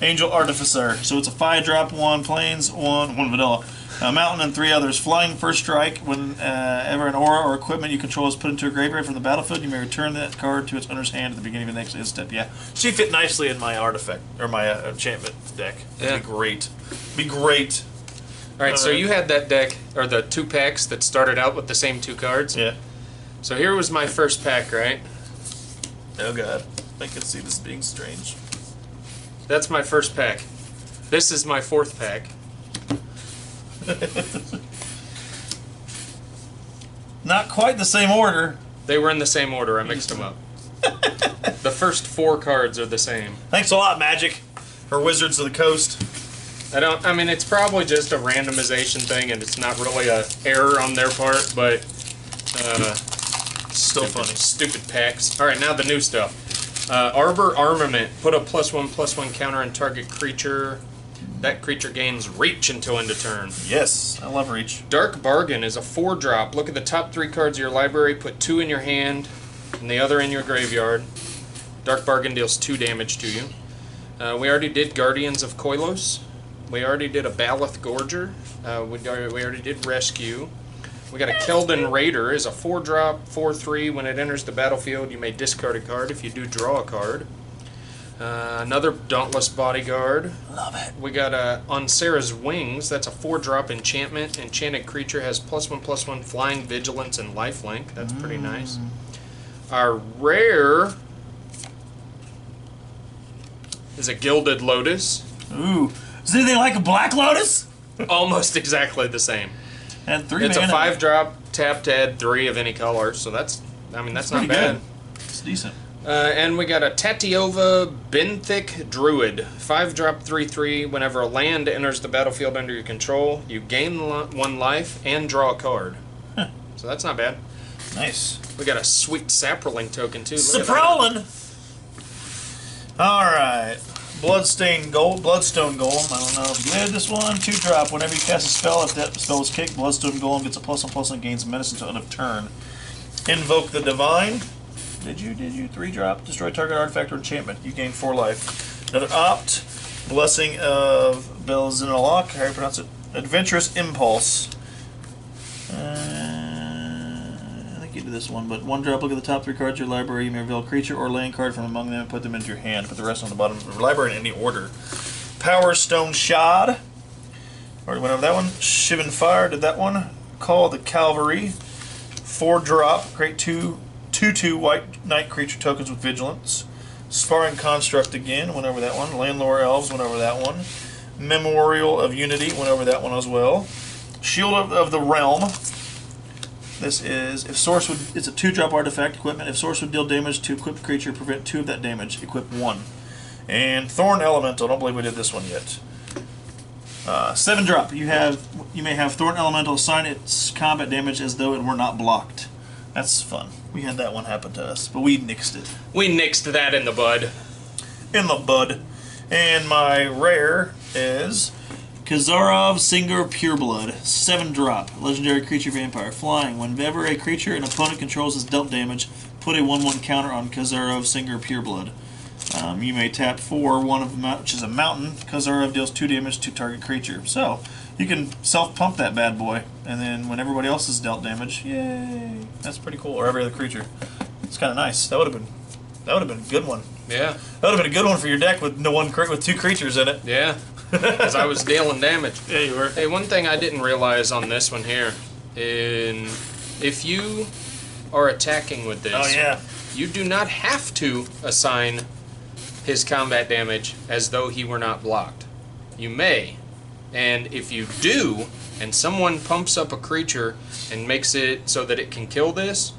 Angel Artificer. So it's a 5-drop, 1 plains, 1 vanilla. Mountain and 3 others. Flying first strike. Whenever an aura or equipment you control is put into a graveyard from the battlefield, you may return that card to its owner's hand at the beginning of the next step. Yeah, she fit nicely in my artifact or my enchantment deck. That'd be great. Be great. All right, so you had that deck or the 2 packs that started out with the same 2 cards. Yeah. So here was my first pack, right? Oh god, I can see this being strange. That's my first pack. This is my 4th pack. Not quite the same order. They were in the same order. I mixed them up. The first 4 cards are the same. Thanks a lot, Magic. Or Wizards of the Coast. I mean, it's probably just a randomization thing, and it's not really a error on their part, but Still funny. Stupid packs. All right, now the new stuff. Arbor Armament. Put a +1/+1 counter on target creature. That creature gains reach until end of turn. Yes, I love reach. Dark Bargain is a 4-drop. Look at the top 3 cards of your library. Put 2 in your hand and the other in your graveyard. Dark Bargain deals 2 damage to you. We already did Guardians of Koilos. We already did a Baloth Gorger. We already did Rescue. We got a Keldon Raider. Is a 4-drop, 4/3. When it enters the battlefield, you may discard a card. If you do, draw a card. Another Dauntless Bodyguard. Love it. We got On Sarah's Wings. That's a 4-drop enchantment. Enchanted creature has +1/+1 flying, vigilance, and lifelink. That's pretty nice. Our rare is a Gilded Lotus. Ooh. Is anything like a Black Lotus? Almost exactly the same. And 3 It's a mana. 5-drop, tap to add 3 of any color. So that's not bad. Good. It's decent. And we got a Tatiova Benthic Druid. 5-drop, 3/3. Whenever a land enters the battlefield under your control, you gain 1 life and draw a card. Huh. So that's not bad. Nice. We got a sweet Saproling token too. Look at that. Saprolin! Alright. Bloodstone Golem. I don't know if you did this one. 2-drop. Whenever you cast a spell, if that spell is kicked, Bloodstone Golem gets a +1/+1 and gains menace until end of turn. Invoke the Divine. Did you 3-drop? Destroy target artifact or enchantment. You gain 4 life. Another Opt. Blessing of Belzinalok. How do you pronounce it? Adventurous Impulse. I think you did this one, but 1-drop. Look at the top 3 cards of your library. You may reveal a creature or land card from among them and put them into your hand. Put the rest on the bottom of your library in any order. Power Stone Shard. Already went over that one. Shivan Fire did that one. Call the Cavalry. 4-drop. Create 2/2 white knight creature tokens with vigilance. Sparring Construct again, went over that one. Landlore Elves, went over that one. Memorial of Unity, went over that one as well. Shield of the Realm. This is, if Source would, it's a 2-drop artifact equipment. If Source would deal damage to equipped creature, prevent 2 of that damage, equip 1. And Thorn Elemental, I don't believe we did this one yet. 7-drop, you may have Thorn Elemental assign its combat damage as though it were not blocked. That's fun. We had that one happen to us, but we nixed it. We nixed that in the bud. In the bud. And my rare is Kazarov Singer Pureblood. 7-drop. Legendary creature vampire. Flying. Whenever a creature an opponent controls is dealt damage, put a 1/1 counter on Kazarov Singer Pureblood. You may tap 4/1 of the which is a mountain. Kazarov deals 2 damage to target creature. So you can self-pump that bad boy, and then when everybody else is dealt damage, yay! That's pretty cool. Or every other creature. It's kind of nice. That would have been a good one. Yeah. That would have been a good one for your deck with with 2 creatures in it. Yeah. Because I was dealing damage. Yeah, you were. Hey, one thing I didn't realize on this one here, if you are attacking with this, Oh yeah. you do not have to assign his combat damage as though he were not blocked. You may. And if you do, and someone pumps up a creature and makes it so that it can kill this,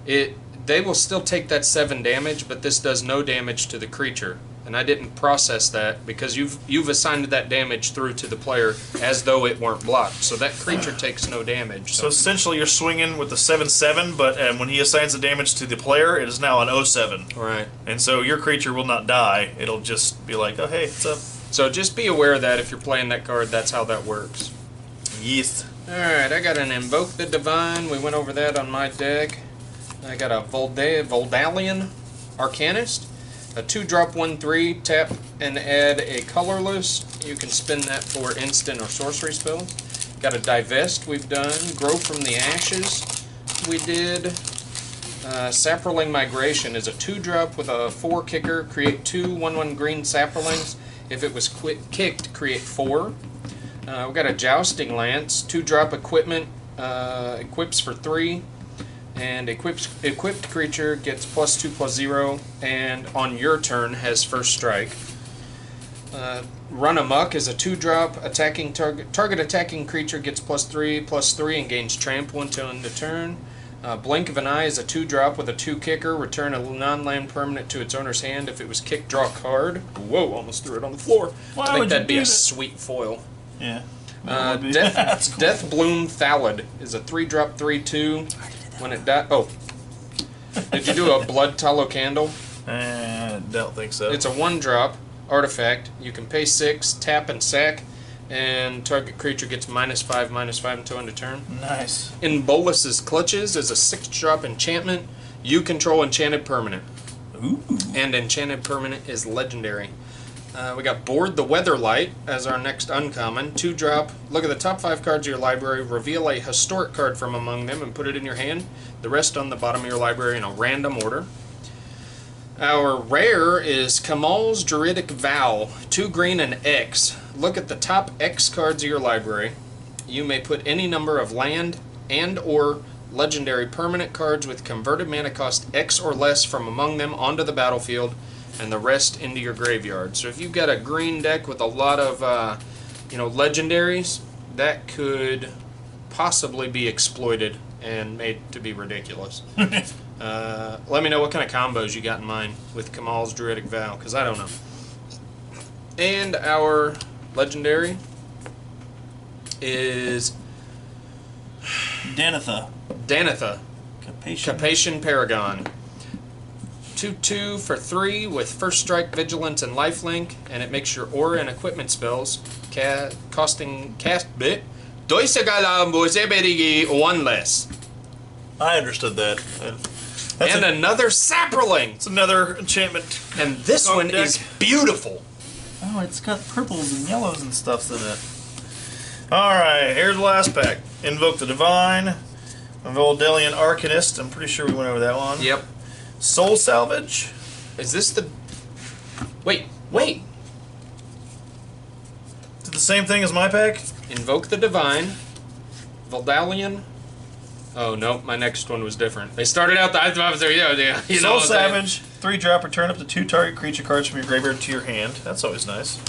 they will still take that 7 damage, but this does no damage to the creature. And I didn't process that because you've assigned that damage through to the player as though it weren't blocked. So that creature takes no damage. So essentially you're swinging with the 7/7, but when he assigns the damage to the player, it is now an 0/7. Right. And so your creature will not die. It'll just be like, oh hey, what's up? So just be aware that if you're playing that card, that's how that works. Yes. Alright, I got an Invoke the Divine. We went over that on my deck. I got a Voldalian Arcanist. A 2-drop 1/3. Tap and add a colorless. You can spin that for instant or sorcery spell. Got a Divest we've done. Grow from the Ashes we did. Saproling Migration is a 2-drop with a 4 kicker. Create 2 1/1 green saplings. If it was kicked, create 4. We got a Jousting Lance, 2-drop equipment, equips for 3, and equipped creature gets +2/+0, and on your turn has first strike. Run Amok is a 2-drop, attacking target attacking creature gets +3/+3 and gains trample until end of turn. Blink of an Eye is a 2-drop with a 2 kicker. Return a non-land permanent to its owner's hand. If it was kicked, draw a card. Whoa, almost threw it on the floor. I think that'd be a sweet foil. Yeah. Death Bloom Thallid is a 3-drop 3/2. When it dies, oh, did you do a Blood Tallow Candle? Don't think so. It's a 1-drop artifact. You can pay 6, tap and sack, and target creature gets -5/-5 until end of turn. Nice. In Bolus's Clutches is a 6-drop enchantment. You control enchanted permanent. Ooh. And enchanted permanent is legendary. We got Board the Weatherlight as our next uncommon. 2-drop. Look at the top 5 cards of your library. Reveal a historic card from among them and put it in your hand. The rest on the bottom of your library in a random order. Our rare is Kamal's Druidic Vow. 2 green and X. Look at the top X cards of your library. You may put any number of land and or legendary permanent cards with converted mana cost X or less from among them onto the battlefield, and the rest into your graveyard. So if you've got a green deck with a lot of legendaries, that could possibly be exploited and made to be ridiculous. Let me know what kind of combos you got in mind with Kamal's Druidic Vow, because I don't know. And our legendary is Danitha. Capation Paragon. 2/2 for 3 with First Strike, Vigilance, and Lifelink, and it makes your aura and equipment spells costing cast bit 1 less. I understood that. And another Saproling! It's another enchantment. And this one is beautiful. Oh, it's got purples and yellows and stuff in it. Alright, here's the last pack. Invoke the Divine. Voldalian Arcanist. I'm pretty sure we went over that one. Yep. Soul Salvage. Is this the... Wait. Is it the same thing as my pack? Invoke the Divine. Voldalian. Oh, no, my next one was different. They started out the... Soul Savage. 3-drop. Return up to 2 target creature cards from your graveyard to your hand. That's always nice.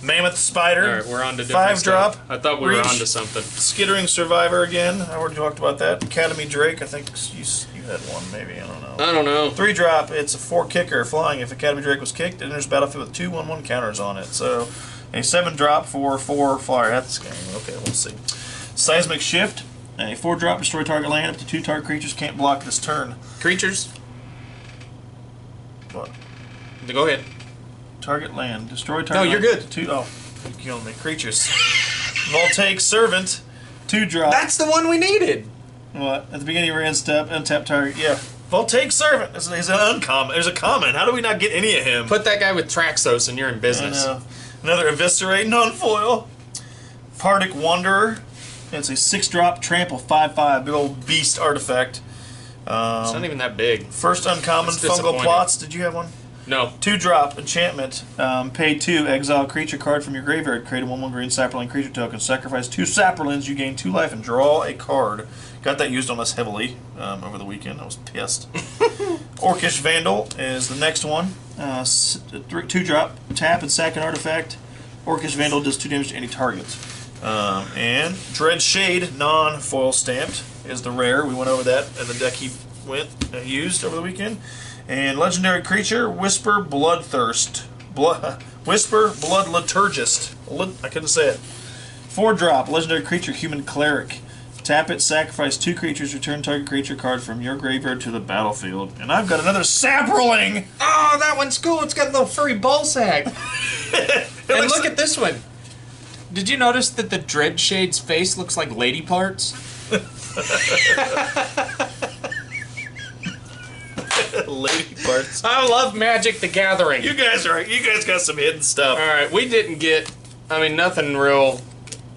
Mammoth Spider. Alright, we're on to different 5-drop. stuff. I thought we were on to something. Skittering Survivor again. I already talked about that. Academy Drake. I think you had one, maybe. I don't know. I don't know. 3-drop. It's a 4-kicker flying. If Academy Drake was kicked, it enters battlefield with 2 1/1 counters on it. So, a 7-drop for 4 flyer. That's the game. Okay, we'll see. Seismic Shift. A 4-drop. Destroy target land. Up to 2 target creatures can't block this turn. Creatures? What? Go ahead. Target land. Destroy target No, you're land. good. 2. Oh, you're killing me. Creatures. Voltaic Servant. 2-drop. That's the one we needed. What? At the beginning of your end step, untap target. Yeah. Voltaic Servant. He's an uncommon. There's a common. How do we not get any of him? Put that guy with Traxos and you're in business. I know. Another Eviscerate non-foil. Pardic Wanderer. It's a 6-drop trample 5/5. Big old beast artifact. It's not even that big. First uncommon That's Fungal disappointing. Plots. Did you have one? No. 2-drop enchantment. Pay 2. Exile creature card from your graveyard. Create a 1/1 green Saproling creature token. Sacrifice 2 Saprolings. You gain 2 life and draw a card. Got that used on us heavily over the weekend. I was pissed. Orcish Vandal is the next one. 2-drop. Tap and sack an artifact. Orcish Vandal does 2 damage to any target. And Dread Shade, non-foil stamped, is the rare. We went over that in the deck he used over the weekend. And legendary creature, Whisper Bloodthirst. Whisper Blood Liturgist. I couldn't say it. 4-drop, legendary creature, Human Cleric. Tap it, sacrifice 2 creatures, return target creature card from your graveyard to the battlefield. And I've got another Saproling! Oh, that one's cool. It's got a little furry ball sack. And look at this one. Did you notice that the Dread Shade's face looks like lady parts? Lady parts. I love Magic the Gathering. You guys got some hidden stuff. All right, we didn't get, I mean, nothing real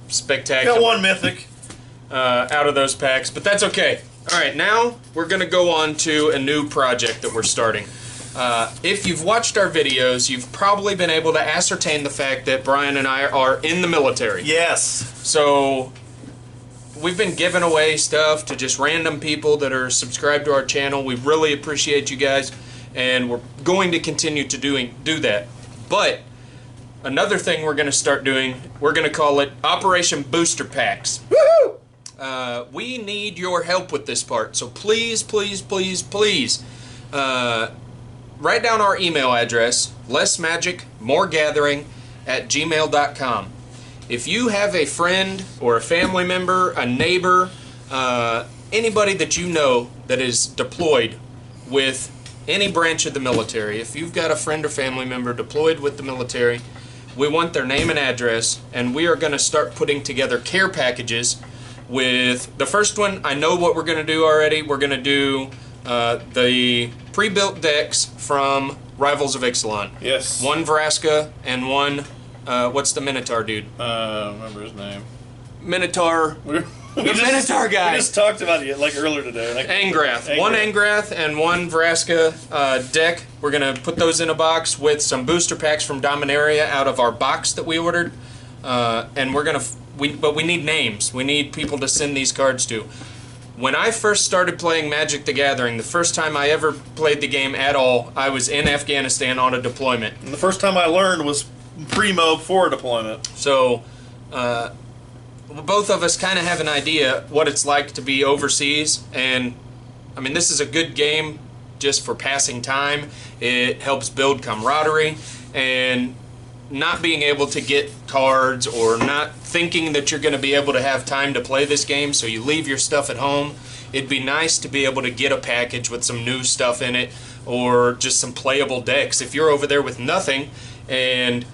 spectacular. Got one mythic out of those packs, but that's okay. All right, now we're gonna go on to a new project that we're starting. If you've watched our videos, you've probably been able to ascertain the fact that Brian and I are in the military. Yes. So we've been giving away stuff to just random people that are subscribed to our channel. We really appreciate you guys, and we're going to continue to do that. But another thing we're going to start doing, we're going to call it Operation Booster Packs. Woohoo! We need your help with this part, so please, please, please, please, write down our email address, lessmagicmoregathering@gmail.com. If you have a friend or a family member, a neighbor, anybody that you know that is deployed with any branch of the military, if you've got a friend or family member deployed with the military, we want their name and address, and we are going to start putting together care packages with the first one. I know what we're going to do already. We're going to do the pre-built decks from Rivals of Ixalan. Yes. One Vraska and one, what's the Minotaur dude? Remember his name. Minotaur. The Minotaur guy. We just talked about it like earlier today. Like, Angrath. One Angrath and one Vraska deck. We're going to put those in a box with some booster packs from Dominaria out of our box that we ordered. And we're going to... But we need names. We need people to send these cards to. When I first started playing Magic the Gathering, the first time I ever played the game at all, I was in Afghanistan on a deployment. And the first time I learned was primo for a deployment. So, both of us kind of have an idea what it's like to be overseas, and I mean, this is a good game just for passing time. It helps build camaraderie, and not being able to get cards or not thinking that you're going to be able to have time to play this game, so you leave your stuff at home. It'd be nice to be able to get a package with some new stuff in it, or just some playable decks. If you're over there with nothing and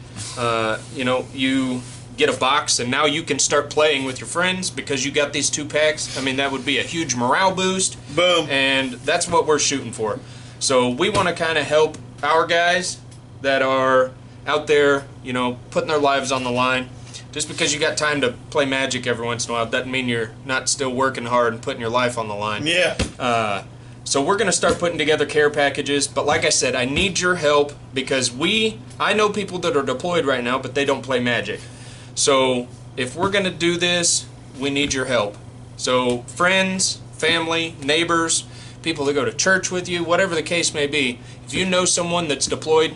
you know, you get a box and now you can start playing with your friends because you got these two packs, I mean, that would be a huge morale boost. Boom. And that's what we're shooting for. So we want to kind of help our guys that are out there, you know, putting their lives on the line. Just because you got time to play Magic every once in a while doesn't mean you're not still working hard and putting your life on the line. Yeah. So we're going to start putting together care packages, but like I said, I need your help because I know people that are deployed right now, but they don't play Magic. So if we're going to do this, we need your help. So friends, family, neighbors, people that go to church with you, whatever the case may be, if you know someone that's deployed,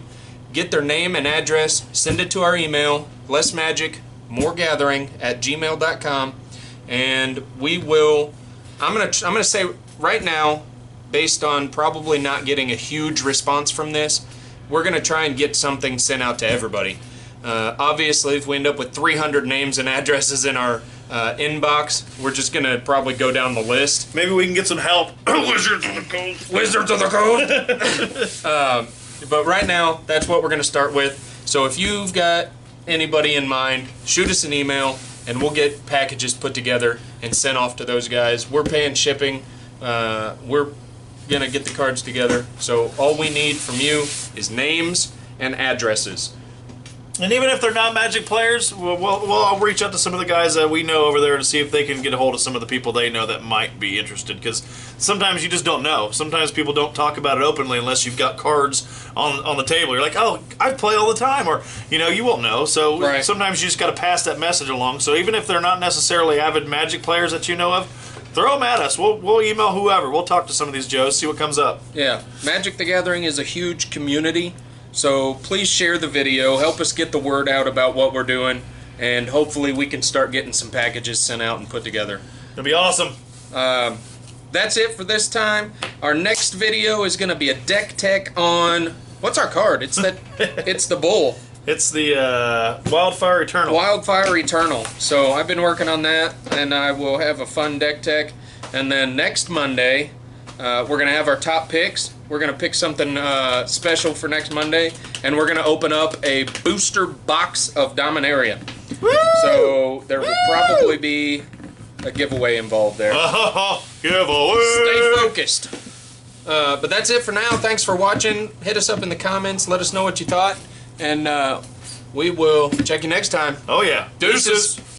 get their name and address, send it to our email, lessmagicmoregathering@gmail.com, and we will, I'm gonna say right now, based on probably not getting a huge response from this, we're going to try and get something sent out to everybody. Obviously, if we end up with 300 names and addresses in our inbox, we're just going to probably go down the list. Maybe we can get some help. Wizards of the Coast. Wizards of the Coast! But right now, that's what we're going to start with. So if you've got anybody in mind, shoot us an email, and we'll get packages put together and sent off to those guys. We're paying shipping. We're gonna get the cards together, so all we need from you is names and addresses. And even if they're not Magic players, I'll reach out to some of the guys that we know over there to see if they can get a hold of some of the people they know that might be interested, because sometimes you just don't know. Sometimes people don't talk about it openly unless you've got cards on the table. You're like, oh, I play all the time, or, you know, you won't know. So right. Sometimes you just got to pass that message along. So even if they're not necessarily avid Magic players that you know of, throw them at us. We'll email whoever. We'll talk to some of these Joes, see what comes up. Yeah, Magic the Gathering is a huge community, so please share the video, help us get the word out about what we're doing, and hopefully we can start getting some packages sent out and put together. It'll be awesome. That's it for this time. Our next video is going to be a deck tech on... What's our card? It's it's the bull. It's the Wildfire Eternal. Wildfire Eternal. So I've been working on that, and I will have a fun deck tech. And then next Monday, we're going to have our top picks. We're going to pick something special for next Monday, and we're going to open up a booster box of Dominaria. So there will probably be a giveaway involved there. Giveaway! Stay focused. But that's it for now. Thanks for watching. Hit us up in the comments. Let us know what you thought. And we will check you next time. Oh, yeah. Deuces.